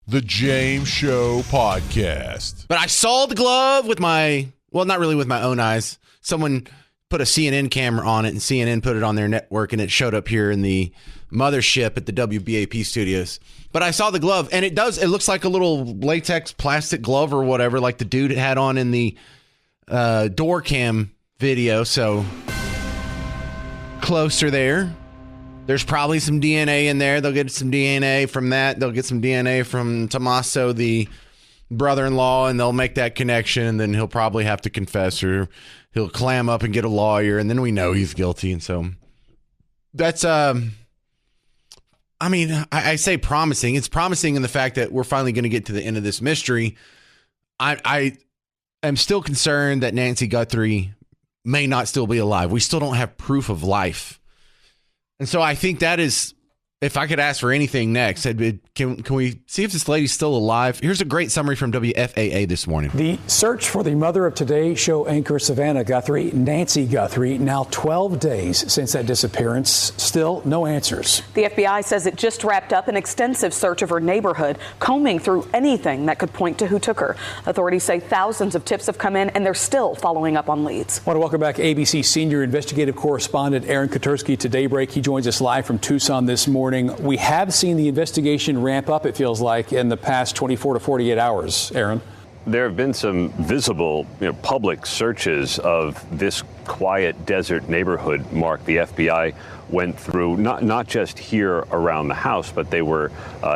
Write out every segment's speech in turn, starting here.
The James Show Podcast. But I saw the glove with not really with my own eyes. Someone put a CNN camera on it, and CNN put it on their network, and it showed up here in the mothership at the WBAP studios. But I saw the glove, and it looks like a little latex plastic glove or whatever, like the dude had on in the door cam video. So closer there. There's probably some DNA in there. They'll get some DNA from that. They'll get some DNA from Tommaso, the brother-in-law, and they'll make that connection, and then he'll probably have to confess, or he'll clam up and get a lawyer, and then we know he's guilty. And so that's, I say promising. It's promising in the fact that we're finally going to get to the end of this mystery. I am still concerned that Nancy Guthrie may not still be alive. We still don't have proof of life. And so I think that is, if I could ask for anything next, can we see if this lady's still alive? Here's a great summary from WFAA this morning. The search for the mother of Today Show anchor Savannah Guthrie, Nancy Guthrie, now 12 days since that disappearance. Still no answers. The FBI says it just wrapped up an extensive search of her neighborhood, combing through anything that could point to who took her. Authorities say thousands of tips have come in, and they're still following up on leads. I want to welcome back ABC senior investigative correspondent Aaron Katersky to Daybreak. He joins us live from Tucson this morning. We have seen the investigation ramp up, it feels like, in the past 24 to 48 hours. Aaron? There have been some visible, public searches of this quiet desert neighborhood, Mark. The FBI went through not just here around the house, but they were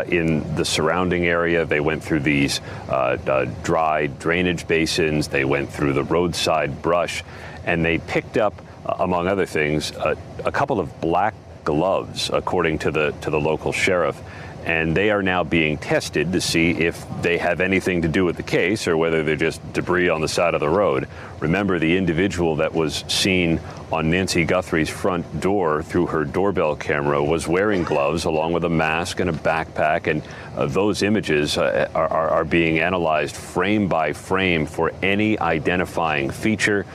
in the surrounding area. They went through these dry drainage basins. They went through the roadside brush, and they picked up, among other things, a couple of black gloves, according to the local sheriff, and they are now being tested to see if they have anything to do with the case or whether they're just debris on the side of the road. Remember, the individual that was seen on Nancy Guthrie's front door through her doorbell camera was wearing gloves along with a mask and a backpack, and those images are being analyzed frame by frame for any identifying feature.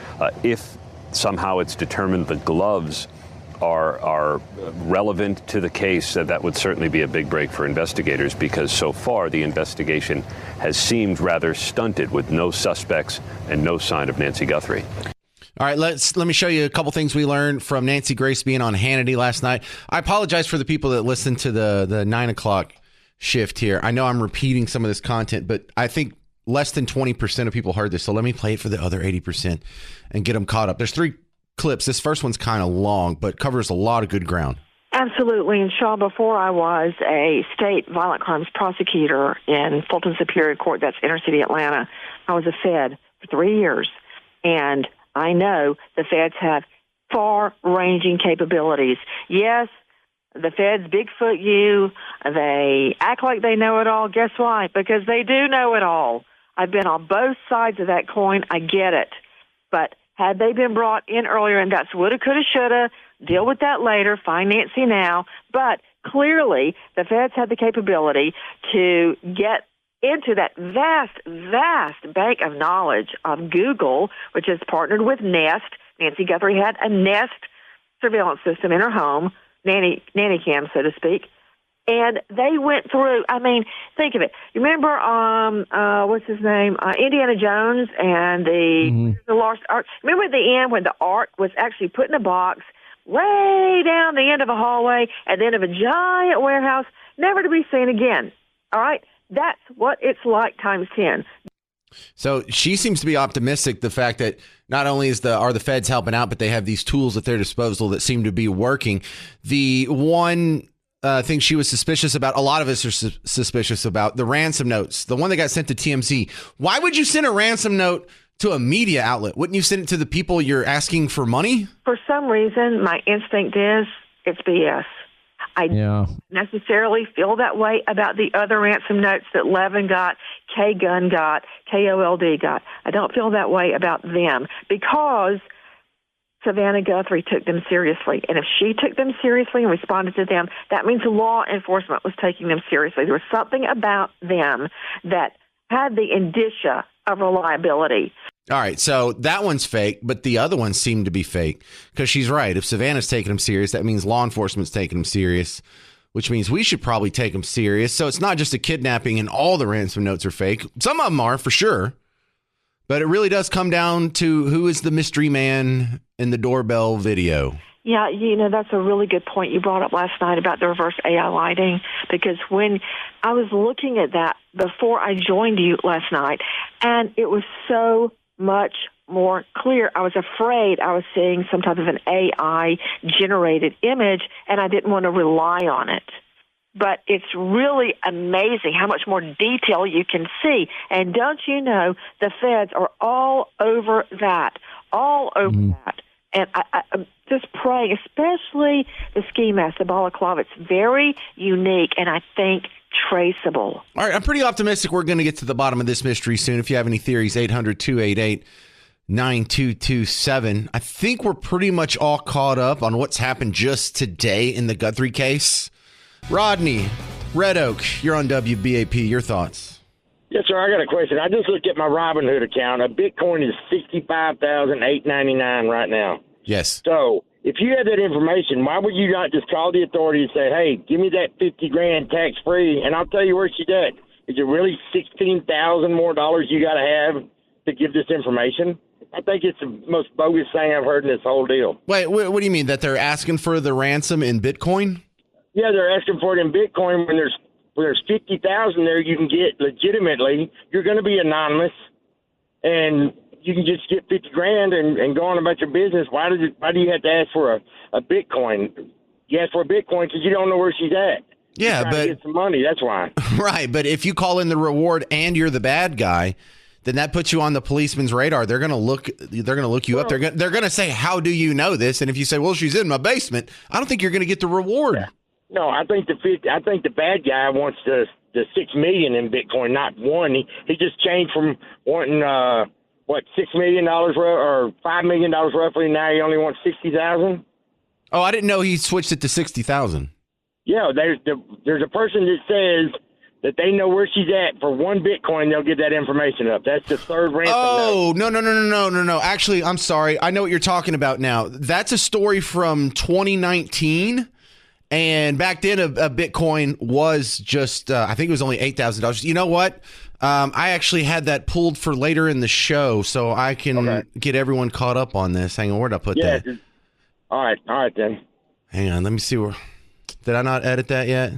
If somehow it's determined the gloves are relevant to the case, that would certainly be a big break for investigators, because so far the investigation has seemed rather stunted with no suspects and no sign of Nancy Guthrie. All right, let me show you a couple things we learned from Nancy Grace being on Hannity last night. I apologize for the people that listened to the 9 o'clock shift here. I know I'm repeating some of this content, but I think less than 20% of people heard this. So let me play it for the other 80% and get them caught up. There's 3 clips. This first one's kind of long, but covers a lot of good ground. Absolutely. And Shaw, before I was a state violent crimes prosecutor in Fulton Superior Court, that's inner city Atlanta, I was a Fed for 3 years. And I know the Feds have far-ranging capabilities. Yes, the Feds Bigfoot you. They act like they know it all. Guess why? Because they do know it all. I've been on both sides of that coin. I get it. But had they been brought in earlier, and that's woulda, coulda, shoulda, deal with that later, find Nancy now. But clearly, the Feds had the capability to get into that vast, vast bank of knowledge of Google, which has partnered with Nest. Nancy Guthrie had a Nest surveillance system in her home, nanny cam, so to speak. And they went through, think of it. You remember, what's his name? Indiana Jones and the Lost Ark. Remember at the end when the Ark was actually put in a box way down the end of a hallway at the end of a giant warehouse, never to be seen again. All right? That's what it's like times 10. So she seems to be optimistic, the fact that not only are the Feds helping out, but they have these tools at their disposal that seem to be working. The one thing she was suspicious about, a lot of us are suspicious about, the ransom notes, the one that got sent to TMZ. Why would you send a ransom note to a media outlet? Wouldn't you send it to the people you're asking for money? For some reason, my instinct is it's BS. I don't necessarily feel that way about the other ransom notes that Levin got, K-Gun got, KOLD got. I don't feel that way about them because Savannah Guthrie took them seriously. And if she took them seriously and responded to them, that means law enforcement was taking them seriously. There was something about them that had the indicia of reliability. All right, so that one's fake, but the other ones seem to be fake because she's right. If Savannah's taking them serious, that means law enforcement's taking them serious. which means we should probably take them serious. So it's not just a kidnapping and all the ransom notes are fake. Some of them are for sure. But it really does come down to who is the mystery man in the doorbell video. Yeah, that's a really good point you brought up last night about the reverse AI lighting, because when I was looking at that before I joined you last night, and it was so much more clear. I was afraid I was seeing some type of an AI-generated image, and I didn't want to rely on it. But it's really amazing how much more detail you can see. And don't you know, the feds are all over that, that. And I'm just praying, especially the ski mask, the balaclava. It's very unique and I think traceable. All right, I'm pretty optimistic we're going to get to the bottom of this mystery soon. If you have any theories, 800-288-9227. I think we're pretty much all caught up on what's happened just today in the Guthrie case. Rodney, Red Oak, you're on WBAP. Your thoughts? Yes, sir. I got a question. I just looked at my Robinhood account. A Bitcoin is $65,899 right now. Yes. So if you had that information, why would you not just call the authority and say, hey, give me that $50,000 tax free, and I'll tell you where she's at? Is it really $16,000 more you got to have to give this information? I think it's the most bogus thing I've heard in this whole deal. Wait, what do you mean? That they're asking for the ransom in Bitcoin? Yeah, they're asking for it in Bitcoin. When there's 50,000 there, you can get legitimately. You're going to be anonymous, and you can just get $50,000 and go on about your business. Why do you have to ask for a Bitcoin? You ask for a Bitcoin because you don't know where she's at. Yeah, but get some money. That's why. Right, but if you call in the reward and you're the bad guy, then that puts you on the policeman's radar. They're going to look you up. They're going to say, "How do you know this?" And if you say, "Well, she's in my basement," I don't think you're going to get the reward. Yeah. No, I think the bad guy wants the $6 million in Bitcoin, not one. He just changed from wanting $6 million or $5 million roughly. Now he only wants 60,000. Oh, I didn't know he switched it to 60,000. Yeah, there's a person that says that they know where she's at for one Bitcoin. They'll get that information up. That's the third ransom. Oh, no. Actually, I'm sorry. I know what you're talking about now. That's a story from 2019. And back then, a Bitcoin was just, I think it was only $8,000. You know what? I actually had that pulled for later in the show, so I can get everyone caught up on this. Hang on, where'd I put that? All right then. Hang on, let me see where. Did I not edit that yet?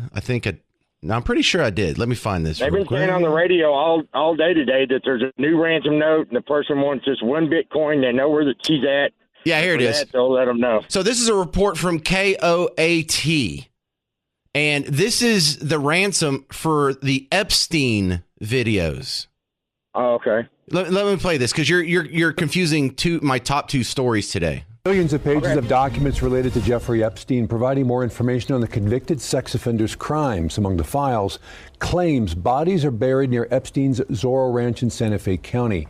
I'm pretty sure I did. Let me find this. They've been saying on the radio all day today that there's a new ransom note, and the person wants just one Bitcoin. They know where she's at. Yeah, here it is. They'll let them know. So this is a report from KOAT, and this is the ransom for the Epstein videos. Oh, okay. Let me play this because you're confusing my top two stories today. Millions of pages of documents related to Jeffrey Epstein, providing more information on the convicted sex offender's crimes. Among the files, claims bodies are buried near Epstein's Zorro Ranch in Santa Fe County.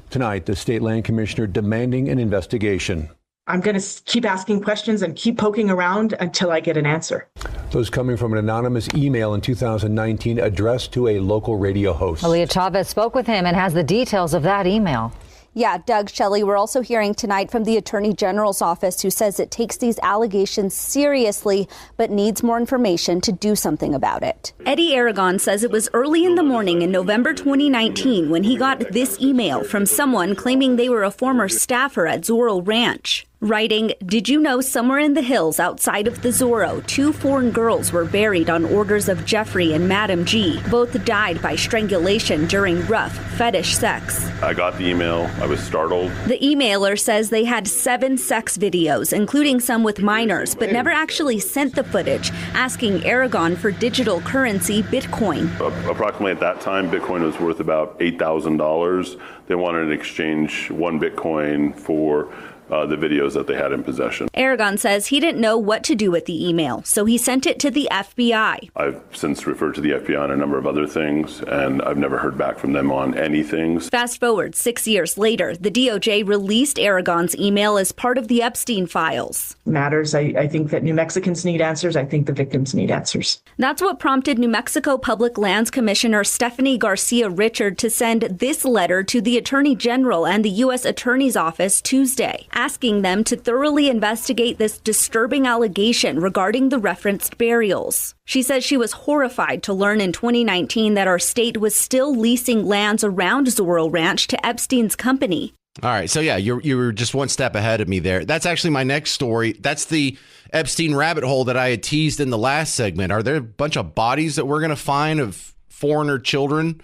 Tonight, the state land commissioner demanding an investigation. I'm going to keep asking questions and keep poking around until I get an answer. Those coming from an anonymous email in 2019 addressed to a local radio host. Malia Chavez spoke with him and has the details of that email. Yeah, Doug, Shelley, we're also hearing tonight from the Attorney General's office, who says it takes these allegations seriously, but needs more information to do something about it. Eddie Aragon says it was early in the morning in November 2019 when he got this email from someone claiming they were a former staffer at Zorro Ranch. Writing, "Did you know somewhere in the hills outside of the Zorro, 2 foreign girls were buried on orders of Jeffrey and Madam G. Both died by strangulation during rough fetish sex." I got the email. I was startled. The emailer says they had 7 sex videos, including some with minors, but never actually sent the footage, asking Aragon for digital currency Bitcoin. Approximately at that time, Bitcoin was worth about $8,000. They wanted in exchange 1 Bitcoin for the videos that they had in possession. Aragon says he didn't know what to do with the email, so he sent it to the FBI. I've since referred to the FBI on a number of other things, and I've never heard back from them on anything. Fast forward 6 years later, the DOJ released Aragon's email as part of the Epstein files. Matters. I think that New Mexicans need answers. I think the victims need answers. That's what prompted New Mexico Public Lands Commissioner Stephanie Garcia Richard to send this letter to the Attorney General and the U.S. Attorney's Office Tuesday, asking them to thoroughly investigate this disturbing allegation regarding the referenced burials. She says she was horrified to learn in 2019 that our state was still leasing lands around Zorro Ranch to Epstein's company. All right. So, yeah, you were just one step ahead of me there. That's actually my next story. That's the Epstein rabbit hole that I had teased in the last segment. Are there a bunch of bodies that we're going to find of foreigner children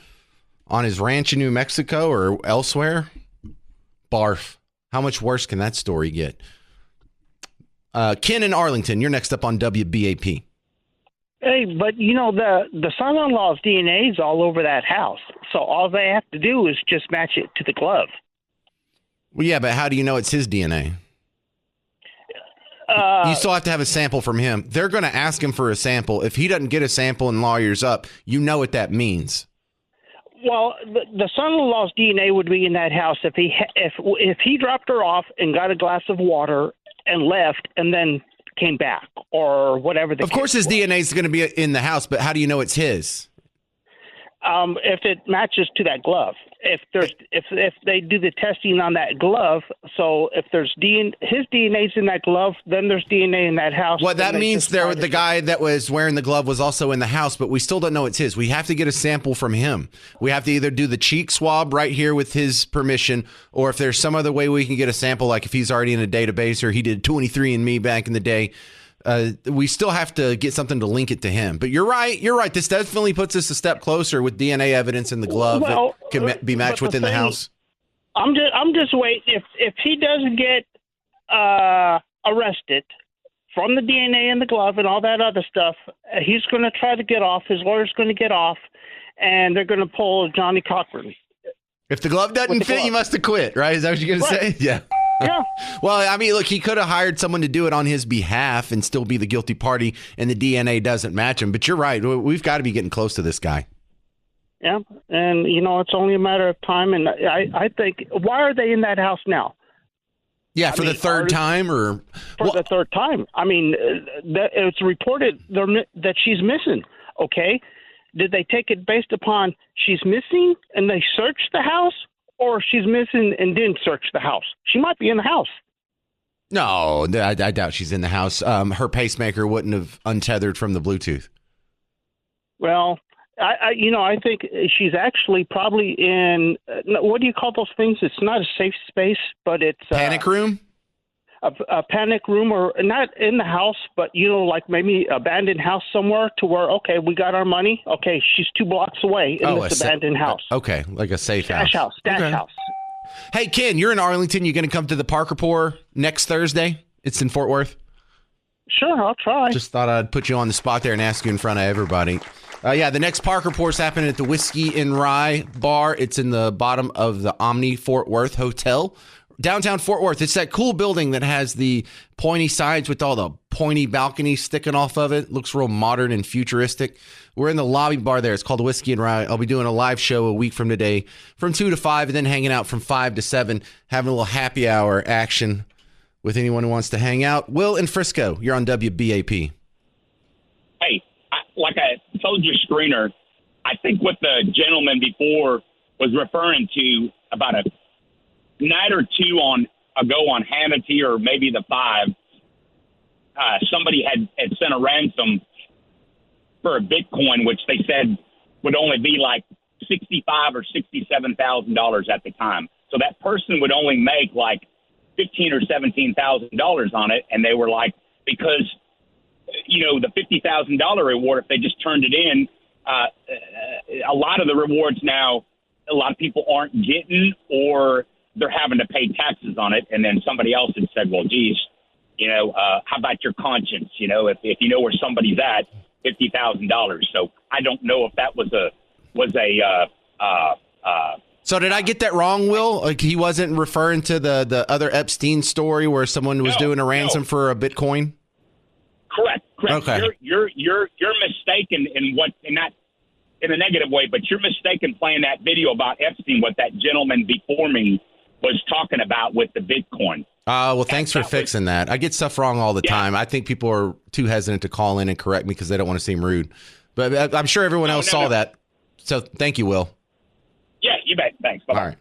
on his ranch in New Mexico or elsewhere? Barf. How much worse can that story get? Ken in Arlington, you're next up on WBAP. Hey, but the son-in-law's DNA is all over that house. So all they have to do is just match it to the glove. Well, yeah, but how do you know it's his DNA? You still have to have a sample from him. They're going to ask him for a sample. If he doesn't get a sample and lawyers up, you know what that means. Well, the son-in-law's DNA would be in that house if he dropped her off and got a glass of water and left and then came back or whatever. Of course, his DNA is going to be in the house, but how do you know it's his? If it matches to that glove, if they do the testing on that glove, so if there's his DNA's in that glove, then there's DNA in that house. Well, that means the guy that was wearing the glove was also in the house, but we still don't know it's his. We have to get a sample from him. We have to either do the cheek swab right here with his permission, or if there's some other way we can get a sample, like if he's already in a database or he did 23andMe back in the day. We still have to get something to link it to him. But you're right. This definitely puts us a step closer with DNA evidence in the glove that can be matched within the house. I'm just waiting. If he doesn't get arrested from the DNA in the glove and all that other stuff, he's going to try to get off. His lawyer's going to get off, and they're going to pull Johnny Cochran. If the glove doesn't fit, you must have quit, right? Is that what you're going to say? Yeah. Yeah. Well, I mean, look, he could have hired someone to do it on his behalf and still be the guilty party, and the DNA doesn't match him. But you're right. We've got to be getting close to this guy. Yeah. And, it's only a matter of time. And I think, why are they in that house now? Yeah, the third time or? For the third time. I mean, it's reported that she's missing. Okay. Did they take it based upon she's missing and they searched the house? Or she's missing and didn't search the house. She might be in the house. No, I doubt she's in the house. Her pacemaker wouldn't have untethered from the Bluetooth. Well, I think she's actually probably in, what do you call those things? It's not a safe space, but it's... Panic room? A panic room, or not in the house, but, like maybe abandoned house somewhere to where, okay, we got our money. Okay, she's 2 blocks away in this abandoned house. Okay, like a safe Stash house. Hey, Ken, you're in Arlington. You going to come to the Parker Pour next Thursday? It's in Fort Worth. Sure, I'll try. Just thought I'd put you on the spot there and ask you in front of everybody. The next Parker Pour is happening at the Whiskey and Rye Bar. It's in the bottom of the Omni Fort Worth Hotel. Downtown Fort Worth. It's that cool building that has the pointy sides with all the pointy balconies sticking off of it. Looks real modern and futuristic. We're in the lobby bar there. It's called Whiskey and Rye. I'll be doing a live show a week from today from 2 to 5 and then hanging out from 5 to 7, having a little happy hour action with anyone who wants to hang out. Will in Frisco, you're on WBAP. Hey, like I told your screener, I think what the gentleman before was referring to about a night or two ago on Hannity or maybe the 5, somebody had sent a ransom for a Bitcoin, which they said would only be like $65,000 or $67,000 at the time. So that person would only make like $15,000 or $17,000 on it, and they were like, because the $50,000 reward, if they just turned it in, a lot of the rewards now, a lot of people aren't getting, or they're having to pay taxes on it. And then somebody else had said, well, geez, how about your conscience? If you know where somebody's at, $50,000. So I don't know if that was So did I get that wrong, Will? Like he wasn't referring to the other Epstein story where someone was doing a ransom for a Bitcoin? Correct. Okay. You're mistaken not in a negative way, but you're mistaken playing that video about Epstein, what that gentleman before me was talking about with the Bitcoin. Well, thanks for fixing that. I get stuff wrong all the time. I think people are too hesitant to call in and correct me because they don't want to seem rude. But I'm sure everyone else saw that. So thank you, Will. Yeah, you bet. Thanks. Bye-bye. All right.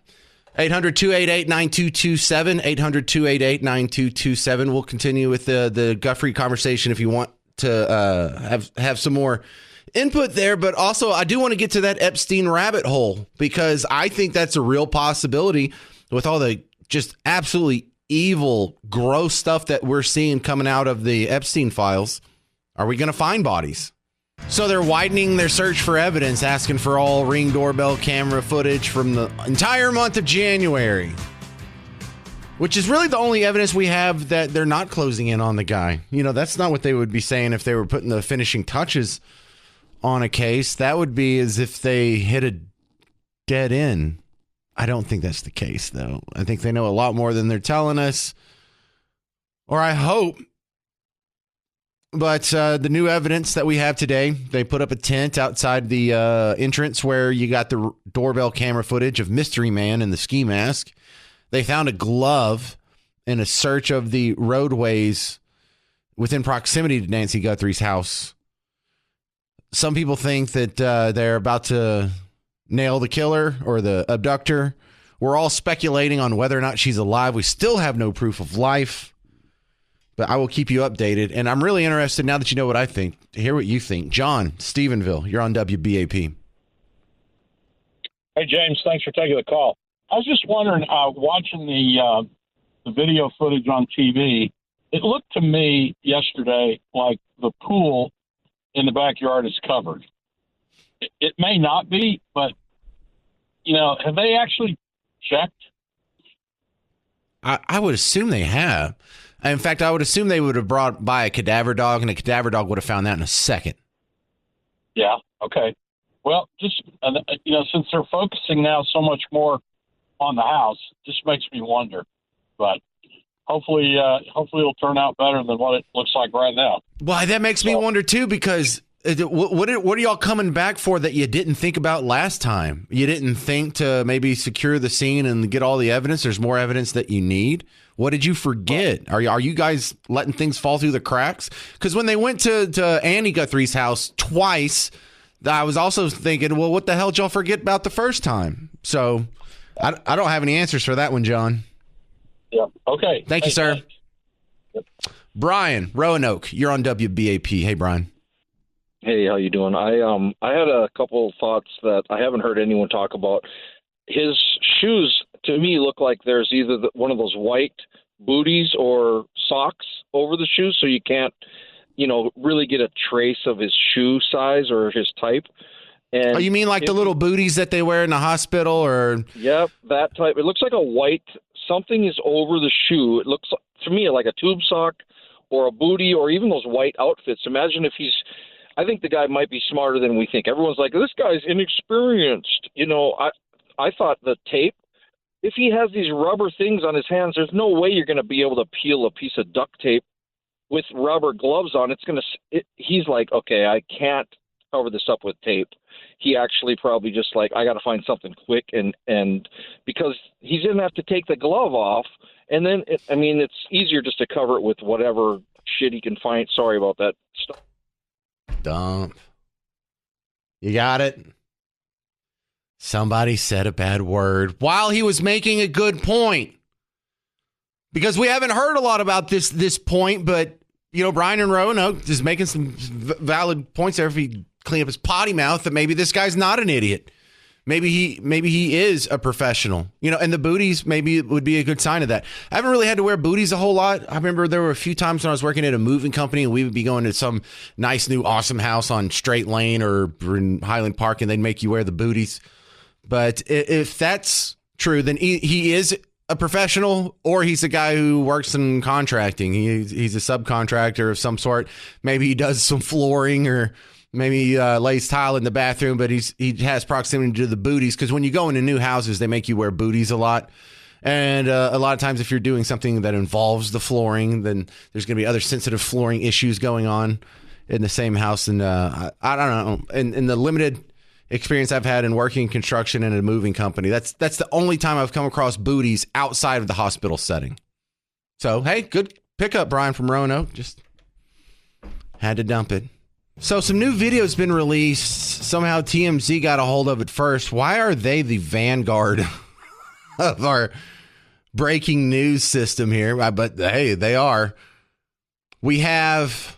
800-288-9227, 800-288-9227. We'll continue with the Guthrie conversation if you want to have some more input there. But also, I do want to get to that Epstein rabbit hole, because I think that's a real possibility with all the just absolutely evil, gross stuff that we're seeing coming out of the Epstein files. Are we going to find bodies? So they're widening their search for evidence, asking for all Ring doorbell camera footage from the entire month of January, which is really the only evidence we have that they're not closing in on the guy. You know, that's not what they would be saying if they were putting the finishing touches on a case. That would be as if they hit a dead end. I don't think that's the case, though. I think they know a lot more than they're telling us, or I hope. But the new evidence that we have today, they put up a tent outside the entrance where you got the doorbell camera footage of Mystery Man in the ski mask. They found a glove in a search of the roadways within proximity to Nancy Guthrie's house. Some people think that they're about to nail the killer or the abductor. We're all speculating on whether or not she's alive. We still have no proof of life. But I will keep you updated. And I'm really interested, now that you know what I think, to hear what you think. John, Stephenville, you're on WBAP. Hey, James, thanks for taking the call. I was just wondering, watching the video footage on TV, it looked to me yesterday like the pool in the backyard is covered. It may not be, but, you know, have they actually checked? I would assume they have. In fact, I would assume they would have brought by a cadaver dog, and a cadaver dog would have found that in a second. Yeah. Okay. Well, just, you know, since they're focusing now so much more on the house, just makes me wonder. But hopefully it'll turn out better than what it looks like right now. Well, that makes me wonder too, because what are y'all coming back for that you didn't think about last time? You didn't think to maybe secure the scene and get all the evidence? There's more evidence that you need. What did you forget? Are you guys letting things fall through the cracks? Because when they went to Annie Guthrie's house twice, I was also thinking, well, what the hell did y'all forget about the first time? So I don't have any answers for that one, John. Yeah. Okay. Thank you, sir. Yep. Brian, Roanoke, you're on WBAP. Hey, Brian. Hey, how you doing? I had a couple of thoughts that I haven't heard anyone talk about. His shoes, to me, look like there's either one of those white booties or socks over the shoes, so you can't, you know, really get a trace of his shoe size or his type. And oh, you mean like the little booties that they wear in the hospital, or? Yep, that type. It looks like a white, something is over the shoe. It looks to me like a tube sock or a booty, or even those white outfits. Imagine if I think the guy might be smarter than we think. Everyone's like, this guy's inexperienced. You know, I thought the tape, if he has these rubber things on his hands, there's no way you're going to be able to peel a piece of duct tape with rubber gloves on. He's like, okay, I can't cover this up with tape. He actually probably just like, I got to find something quick, and because he's going to have to take the glove off, and then it's easier just to cover it with whatever shit he can find. Sorry about that stuff. Dump. You got it? Somebody said a bad word while he was making a good point. Because we haven't heard a lot about this point, but, you know, Brian and Roanoke is making some valid points there. If he clean up his potty mouth, that maybe this guy's not an idiot. Maybe he is a professional, you know, and the booties maybe would be a good sign of that. I haven't really had to wear booties a whole lot. I remember there were a few times when I was working at a moving company and we would be going to some nice new awesome house on Straight Lane or in Highland Park, and they'd make you wear the booties. But if that's true, then he is a professional, or he's a guy who works in contracting. He's a subcontractor of some sort. Maybe he does some flooring, or maybe he lays tile in the bathroom, but he has proximity to the booties, because when you go into new houses, they make you wear booties a lot. And a lot of times if you're doing something that involves the flooring, then there's going to be other sensitive flooring issues going on in the same house. And I don't know. In the limited experience I've had in working in construction in a moving company, that's the only time I've come across booties outside of the hospital setting. So, hey, good pickup, Brian from Roanoke. Just had to dump it. So some new video's been released. Somehow TMZ got a hold of it first. Why are they the vanguard of our breaking news system here, but hey, they are. We have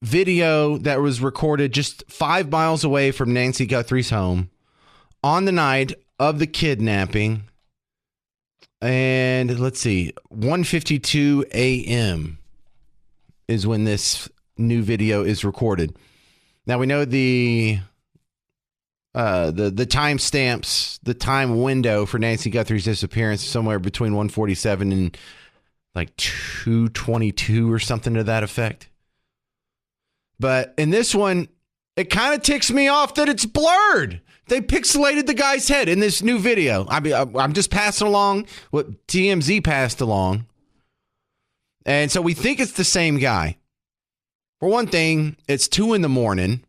video that was recorded just 5 miles away from Nancy Guthrie's home on the night of the kidnapping. And let's see, 1:52 a.m. is when this new video is recorded. Now we know the time stamps, the time window for Nancy Guthrie's disappearance somewhere between 1:47 and like 2:22 or something to that effect. But in this one, it kind of ticks me off that it's blurred. They pixelated the guy's head in this new video. I mean, I'm just passing along what TMZ passed along. And so we think it's the same guy. For one thing, it's 2 a.m.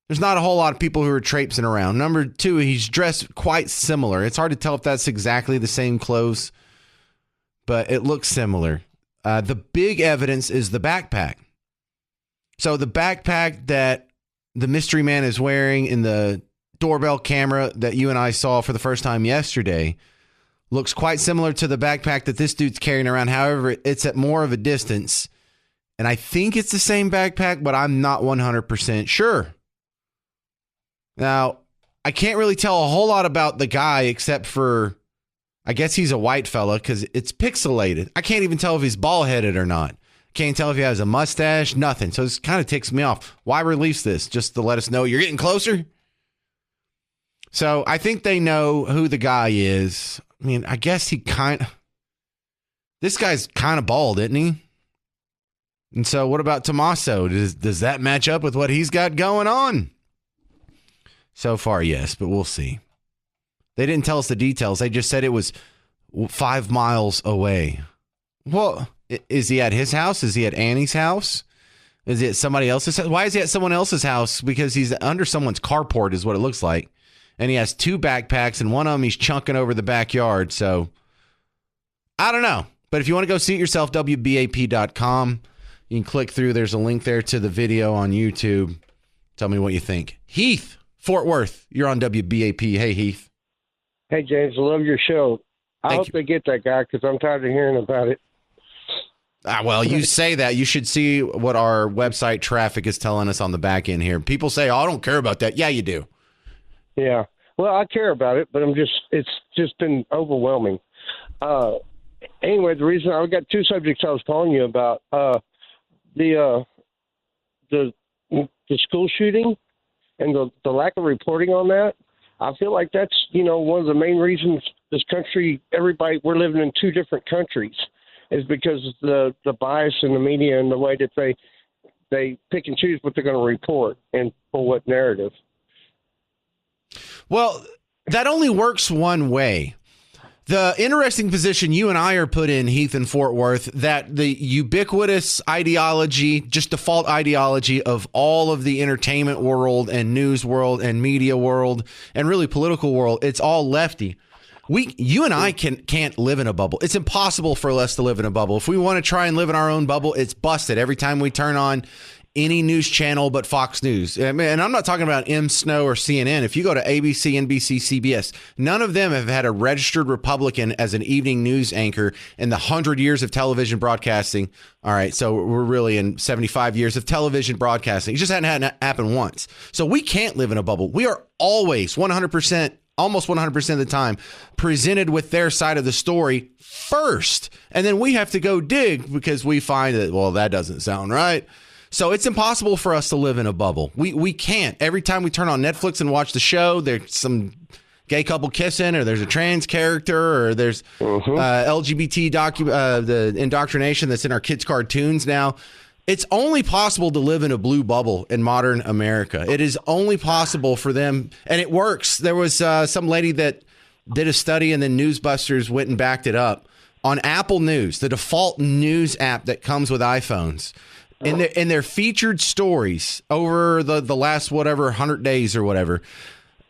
There's not a whole lot of people who are traipsing around. Number 2, he's dressed quite similar. It's hard to tell if that's exactly the same clothes, but it looks similar. The big evidence is the backpack. So the backpack that the mystery man is wearing in the doorbell camera that you and I saw for the first time yesterday looks quite similar to the backpack that this dude's carrying around. However, it's at more of a distance. And I think it's the same backpack, but I'm not 100% sure. Now, I can't really tell a whole lot about the guy except for, I guess he's a white fella because it's pixelated. I can't even tell if he's bald-headed or not. Can't tell if he has a mustache, nothing. So it kind of ticks me off. Why release this? Just to let us know you're getting closer? So I think they know who the guy is. I mean, I guess this guy's kind of bald, isn't he? And so what about Tommaso? Does that match up with what he's got going on? So far, yes, but we'll see. They didn't tell us the details. They just said it was 5 miles away. Well, is he at his house? Is he at Annie's house? Is he at somebody else's house? Why is he at someone else's house? Because he's under someone's carport is what it looks like. And he has 2 backpacks, and one of them he's chunking over the backyard. So, I don't know. But if you want to go see it yourself, WBAP.com. You can click through. There's a link there to the video on YouTube. Tell me what you think. Heath, Fort Worth, you're on WBAP. Hey, Heath. Hey, James, I love your show. I hope they get that guy because I'm tired of hearing about it. Well, you say that. You should see what our website traffic is telling us on the back end here. People say, oh, I don't care about that. Yeah, you do. Yeah. Well, I care about it, but it's just been overwhelming. Anyway, the reason I've got 2 subjects I was calling you about. The school shooting and the lack of reporting on that. I feel like that's, one of the main reasons this country, we're living in 2 different countries is because of the bias in the media and the way that they pick and choose what they're going to report and for what narrative. Well, that only works one way. The interesting position you and I are put in, Heath, in Fort Worth, that the ubiquitous ideology, just default ideology of all of the entertainment world and news world and media world and really political world, it's all lefty. You and I can't live in a bubble. It's impossible for us to live in a bubble. If we want to try and live in our own bubble, it's busted every time we turn on any news channel but Fox News. And I'm not talking about M. Snow or CNN. If you go to ABC, NBC, CBS, none of them have had a registered Republican as an evening news anchor in the 100 years of television broadcasting. All right, so we're really in 75 years of television broadcasting. It just hadn't happened once. So we can't live in a bubble. We are always 100%, almost 100% of the time, presented with their side of the story first. And then we have to go dig because we find that, well, that doesn't sound right. So it's impossible for us to live in a bubble. We can't. Every time we turn on Netflix and watch the show, there's some gay couple kissing, or there's a trans character, or there's LGBT the indoctrination that's in our kids' cartoons now. It's only possible to live in a blue bubble in modern America. It is only possible for them, and it works. There was some lady that did a study, and then Newsbusters went and backed it up. On Apple News, the default news app that comes with iPhones, in their featured stories over the last 100 days or whatever,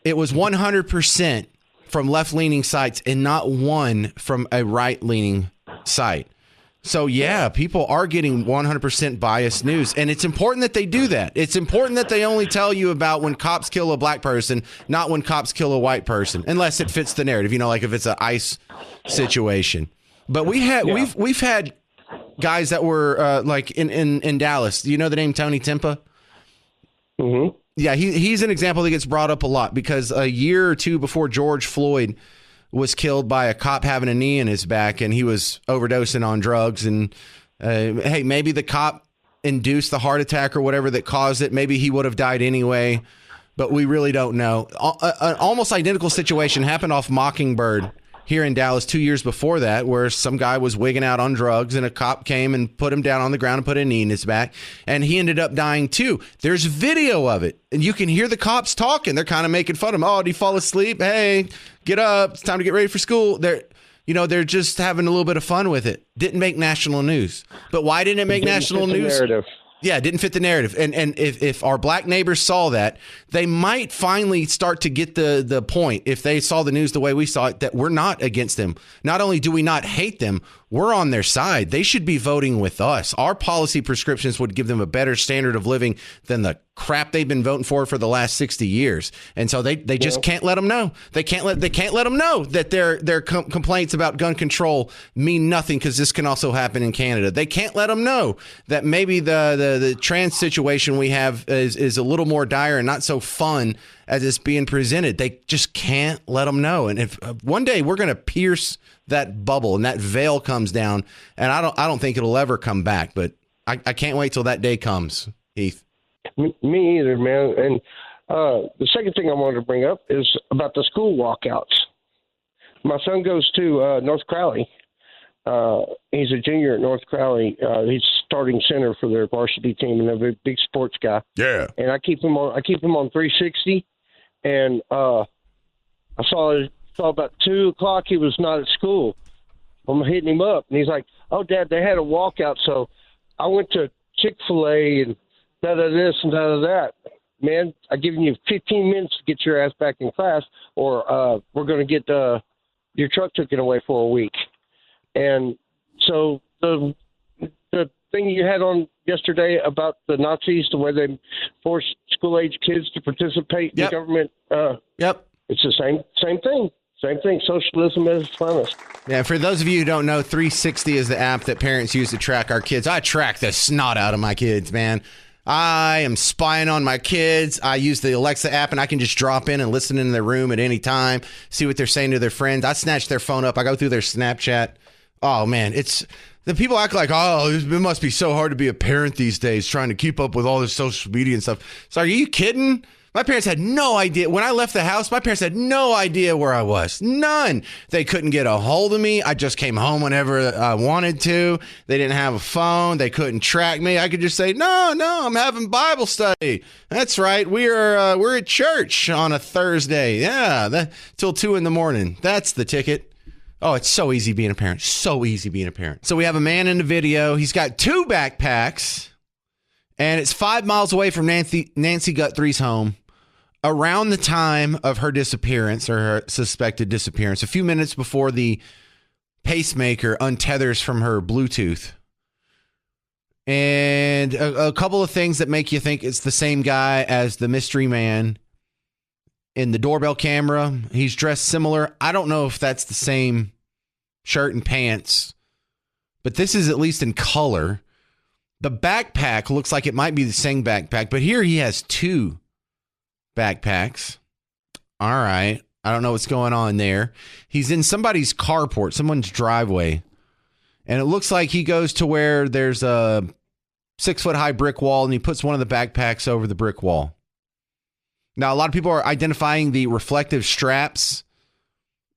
it was 100% from left-leaning sites and not one from a right-leaning site. So, yeah, people are getting 100% biased news, and it's important that they do that. It's important that they only tell you about when cops kill a black person, not when cops kill a white person, unless it fits the narrative, like if it's an ICE situation. But we've had guys that were like in Dallas. Do you know the name Tony Timpa? Mm-hmm. Yeah, he's an example that gets brought up a lot because a year or two before George Floyd was killed by a cop having a knee in his back, and he was overdosing on drugs. And hey, maybe the cop induced the heart attack or whatever that caused it. Maybe he would have died anyway, but we really don't know. An almost identical situation happened off Mockingbird here in Dallas 2 years before that, where some guy was wigging out on drugs and a cop came and put him down on the ground and put a knee in his back, and he ended up dying too. There's video of it, and you can hear the cops talking. They're kind of making fun of him. Oh, did he fall asleep? Hey, get up. It's time to get ready for school. They're just having a little bit of fun with it. Didn't make national news. But why didn't it make national news? Narrative. Yeah, it didn't fit the narrative. And if our black neighbors saw that, they might finally start to get the point, if they saw the news the way we saw it, that we're not against them. Not only do we not hate them, we're on their side. They should be voting with us. Our policy prescriptions would give them a better standard of living than the crap they've been voting for the last 60 years. And so they just can't let them know. They can't let them know that their complaints about gun control mean nothing, because this can also happen in Canada. They can't let them know that maybe the trans situation we have is a little more dire and not so fun as it's being presented. They just can't let them know. And if one day we're going to pierce that bubble and that veil comes down, and I don't think it'll ever come back, but I can't wait till that day comes, Heath. Me either, man. And the second thing I wanted to bring up is about the school walkouts. My son goes to North Crowley. He's a junior at North Crowley. He's starting center for their varsity team, and they're a big sports guy. Yeah. And I keep him on 360. And I saw about 2:00 he was not at school. I'm hitting him up, and he's like, "Oh, Dad, they had a walkout, so I went to Chick-fil-A and this and that. Man, I'm giving you 15 minutes to get your ass back in class, or we're going to get your truck taken away for a week." And so the thing you had on yesterday about the Nazis, the way they forced school-age kids to participate in government, it's the same thing. Same thing, socialism at its finest. Yeah, for those of you who don't know, 360 is the app that parents use to track our kids. I track the snot out of my kids, man. I am spying on my kids. I use the Alexa app, and I can just drop in and listen in their room at any time, see what they're saying to their friends. I snatch their phone up. I go through their Snapchat. Oh, man, the people act like, oh, it must be so hard to be a parent these days, trying to keep up with all this social media and stuff. So are you kidding? My parents had no idea. When I left the house, my parents had no idea where I was. None. They couldn't get a hold of me. I just came home whenever I wanted to. They didn't have a phone. They couldn't track me. I could just say, no, I'm having Bible study. That's right. We're at church on a Thursday. Yeah, till 2 a.m. That's the ticket. Oh, it's so easy being a parent. So easy being a parent. So we have a man in the video. He's got 2 backpacks, and it's 5 miles away from Nancy Guthrie's home. Around the time of her disappearance, or her suspected disappearance, a few minutes before the pacemaker untethers from her Bluetooth. And a couple of things that make you think it's the same guy as the mystery man in the doorbell camera. He's dressed similar. I don't know if that's the same shirt and pants, but this is at least in color. The backpack looks like it might be the same backpack, but here he has 2 backpacks. All right. I don't know what's going on there. He's in somebody's carport, someone's driveway. And it looks like he goes to where there's a 6-foot-high brick wall, and he puts one of the backpacks over the brick wall. Now, a lot of people are identifying the reflective straps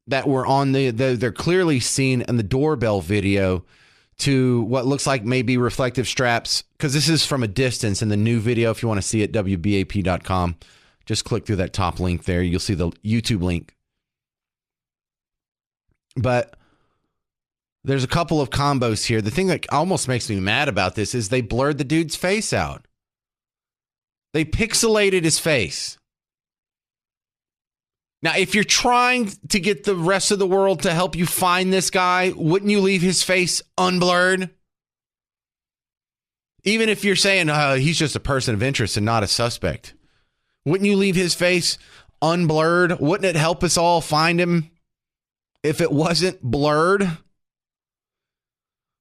that were on they're clearly seen in the doorbell video to what looks like maybe reflective straps, because this is from a distance in the new video. If you want to see it, WBAP.com. Just click through that top link there. You'll see the YouTube link. But there's a couple of combos here. The thing that almost makes me mad about this is they blurred the dude's face out. They pixelated his face. Now, if you're trying to get the rest of the world to help you find this guy, wouldn't you leave his face unblurred? Even if you're saying he's just a person of interest and not a suspect, wouldn't you leave his face unblurred? Wouldn't it help us all find him if it wasn't blurred?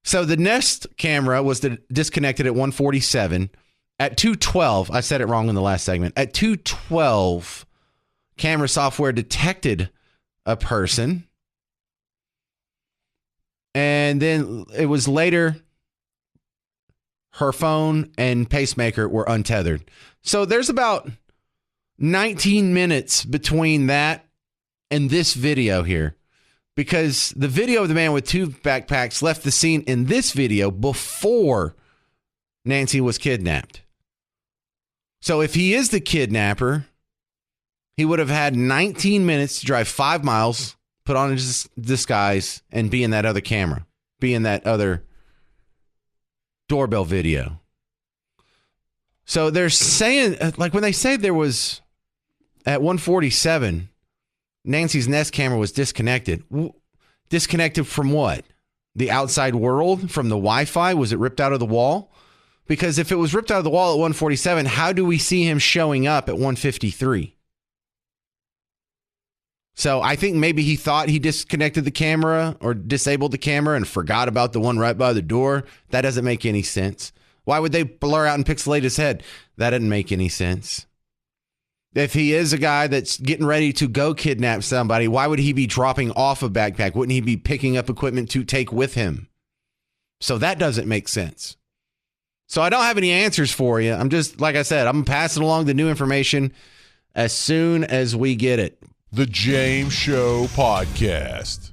So the Nest camera was disconnected at 1:47. At 2:12, I said it wrong in the last segment. At 2:12, camera software detected a person. And then it was later, her phone and pacemaker were untethered. So there's about 19 minutes between that and this video here, because the video of the man with two backpacks left the scene in this video before Nancy was kidnapped. So if he is the kidnapper, he would have had 19 minutes to drive 5 miles, put on his disguise, and be in that other camera, be in that other doorbell video. So they're saying, like when they say there was, at 1:47, Nancy's Nest camera was disconnected. Disconnected from what? The outside world? From the Wi-Fi? Was it ripped out of the wall? Because if it was ripped out of the wall at 1:47, how do we see him showing up at 1:53? So I think maybe he thought he disconnected the camera or disabled the camera and forgot about the one right by the door. That doesn't make any sense. Why would they blur out and pixelate his head? That doesn't make any sense. If he is a guy that's getting ready to go kidnap somebody, why would he be dropping off a backpack? Wouldn't he be picking up equipment to take with him? So that doesn't make sense. So I don't have any answers for you. I'm just, like I said, I'm passing along the new information as soon as we get it. The James Show Podcast.